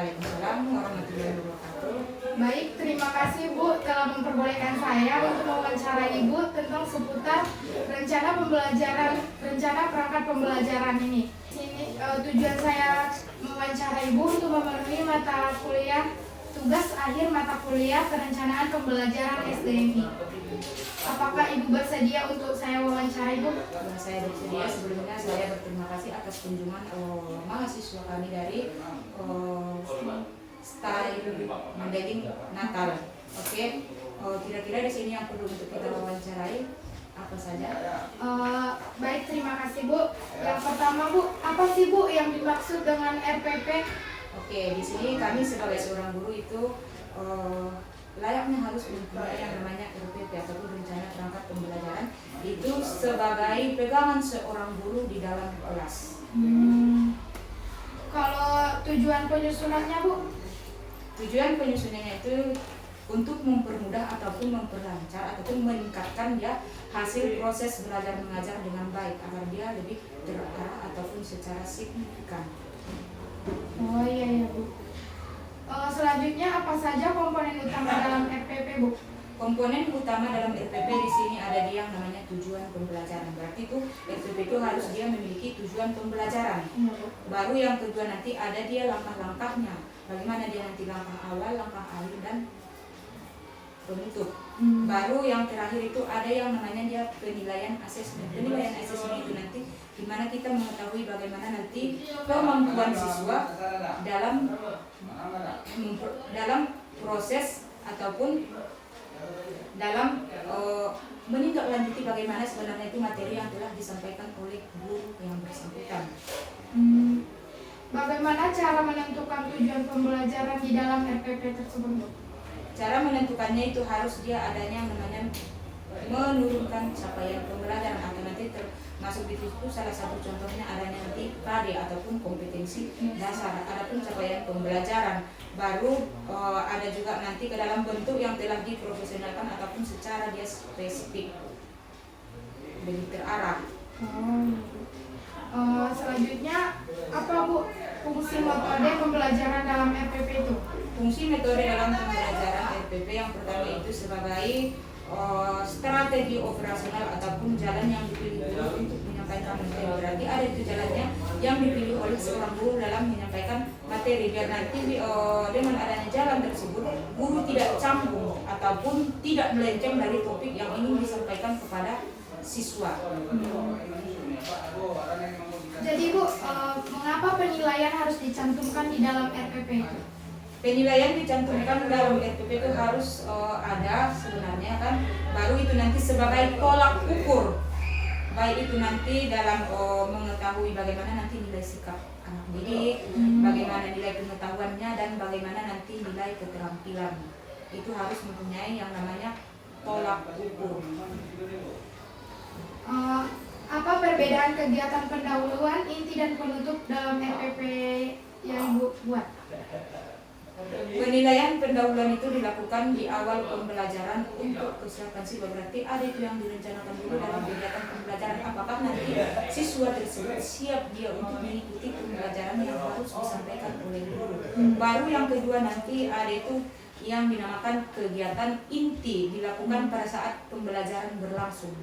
Waalaikumsalam warahmatullahi wabarakatuh. Baik, terima kasih Bu telah memperbolehkan saya untuk mewawancarai Ibu tentang seputar rencana perangkat pembelajaran ini. Tujuan saya mewawancarai Ibu untuk memenuhi mata kuliah tugas akhir mata kuliah perencanaan pembelajaran SDMI. Apakah Ibu bersedia untuk saya wawancarai Bu? Saya bersedia. Sebelumnya saya berterima kasih atas kunjungan mahasiswa kami dari Style Mandailing Natal. Oke, kira-kira di sini yang perlu untuk kita wawancarai apa saja? Baik, terima kasih Bu. Yang pertama Bu, apa sih Bu yang dimaksud dengan RPP? Oke, di sini kami sebagai seorang guru itu layaknya harus mempunyai yang namanya RPP ataupun rencana perangkat pembelajaran itu sebagai pegangan seorang guru di dalam kelas. Kalau tujuan penyusunannya Bu? Tujuan penyusunannya itu untuk mempermudah ataupun memperlancar ataupun meningkatkan ya hasil proses belajar mengajar dengan baik agar dia lebih terarah ataupun secara signifikan. Oh iya Bu. Selanjutnya apa saja komponen utama dalam RPP Bu? Komponen utama dalam RPP di sini ada yang namanya tujuan pembelajaran. Berarti itu RPP itu harus dia memiliki tujuan pembelajaran. Baru yang kedua nanti ada dia langkah-langkahnya. Bagaimana dia nanti langkah awal, langkah akhir dan penutup. Baru yang terakhir itu ada yang namanya dia penilaian asesmen. Penilaian asesmen itu nanti dimana kita mengetahui bagaimana nanti kemampuan siswa dalam proses ataupun dalam menindaklanjuti bagaimana sebenarnya itu materi yang telah disampaikan oleh guru yang bersangkutan. Bagaimana cara menentukan tujuan pembelajaran di dalam RPP tersebut? Cara menentukannya itu harus dia adanya yang namanya menurunkan capaian pembelajaran atau nanti termasuk di situ salah satu contohnya adanya nanti KD ataupun kompetensi dasar. Adapun capaian pembelajaran baru ada juga nanti ke dalam bentuk yang telah diprofesionalkan ataupun secara dia spesifik lebih terarah. Selanjutnya apa Bu fungsi metode pembelajaran dalam RPP itu? Fungsi metode dalam pembelajaran RPP yang pertama itu sebagai strategi operasional ataupun jalan yang dipilih guru untuk menyampaikan materi. Berarti ada itu jalannya yang dipilih oleh seorang guru dalam menyampaikan materi biar nanti dengan adanya jalan tersebut guru tidak canggung ataupun tidak melenceng dari topik yang ingin disampaikan kepada siswa. Jadi Bu, mengapa penilaian harus dicantumkan di dalam RPP itu? Penilaian dicantumkan dalam RPP itu harus ada sebenarnya kan, baru itu nanti sebagai tolak ukur, baik itu nanti dalam mengetahui bagaimana nanti nilai sikap anak didik, bagaimana nilai pengetahuannya dan bagaimana nanti nilai keterampilan. Itu harus mempunyai yang namanya tolak ukur. Apa perbedaan kegiatan pendahuluan, inti dan penutup dalam RPP yang Ibu buat? Penilaian pendahuluan itu dilakukan di awal pembelajaran untuk kesiapan siswa. Berarti ada itu yang direncanakan dulu dalam kegiatan pembelajaran. Apakah nanti siswa tersebut siap dia untuk mengikuti pembelajaran yang harus disampaikan oleh guru. Baru yang kedua nanti ada itu yang dinamakan kegiatan inti dilakukan pada saat pembelajaran berlangsung.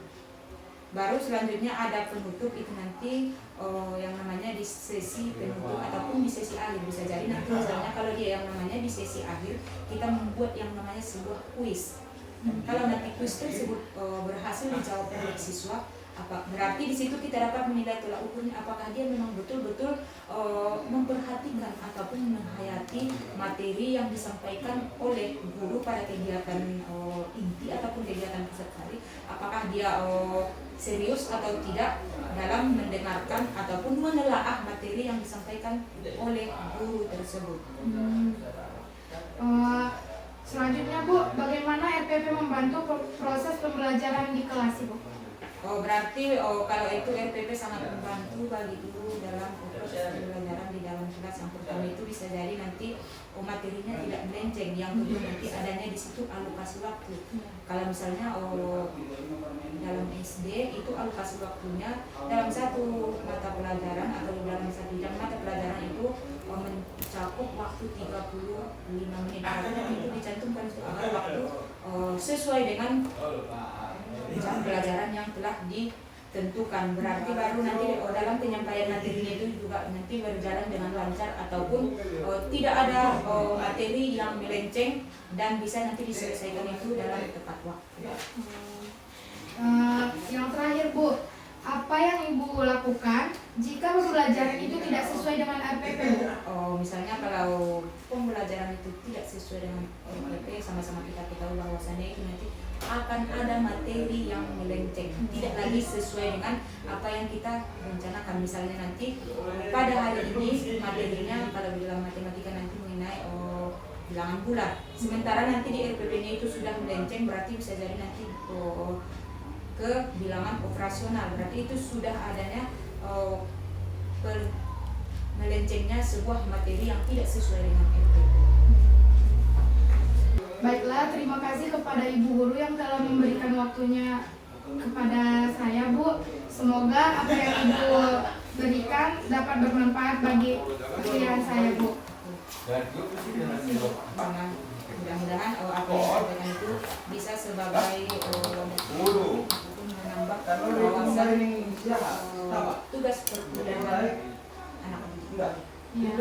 Baru selanjutnya ada penutup itu nanti yang namanya di sesi penutup ataupun di sesi akhir. Bisa jadi nanti misalnya kalau dia yang namanya di sesi akhir kita membuat yang namanya sebuah kuis. Kalau nanti kuis tersebut berhasil dijawab oleh siswa, berarti di situ kita dapat menilai tolak ukurnya apakah dia memang betul-betul memperhatikan ataupun menghayati materi yang disampaikan oleh guru pada kegiatan inti ataupun kegiatan peserta. Apakah dia serius atau tidak dalam mendengarkan ataupun menelaah materi yang disampaikan oleh guru tersebut. Selanjutnya Bu, bagaimana RPP membantu proses pembelajaran di kelas Ibu? Berarti kalau itu RPP sangat membantu bagi guru dalam proses pembelajaran di dalam kelas. Yang pertama itu bisa jadi nanti materinya tidak melenceng. Yang kedua nanti adanya di situ alokasi waktu. Kalau misalnya dalam SD itu alokasi waktunya dalam satu mata pelajaran atau dalam satu jam mata pelajaran itu mencakup waktu 30 menit karena itu dicantumkan untuk agar waktu sesuai dengan jam pelajaran yang telah ditentukan. Berarti baru nanti dalam penyampaian materinya itu juga nanti berjalan dengan lancar ataupun tidak ada materi yang melenceng dan bisa nanti diselesaikan itu dalam tepat waktu. Yang terakhir Bu, apa yang Ibu lakukan jika pembelajaran itu tidak sesuai dengan RPP Bu? Misalnya kalau pembelajaran itu tidak sesuai dengan RPP, sama-sama kita ketahui bahwasannya itu nanti akan ada materi yang melenceng, tidak lagi sesuai dengan apa yang kita rencanakan. Misalnya nanti pada hari ini materinya kalau dalam matematika nanti mengenai bilangan bulat, sementara nanti di RPP-nya itu sudah melenceng, berarti bisa jadi nanti ke bilangan operasional, berarti itu sudah adanya melencengnya sebuah materi yang tidak sesuai dengan RPP. Baiklah, terima kasih kepada Ibu Guru yang telah memberikan waktunya kepada saya Bu. Semoga apa yang Ibu berikan dapat bermanfaat bagi kuliah saya Bu. Mudah-mudahan apa yang disampaikan itu bisa sebagai menambah wawasan tugas perkuliahan anak-anak. Ya.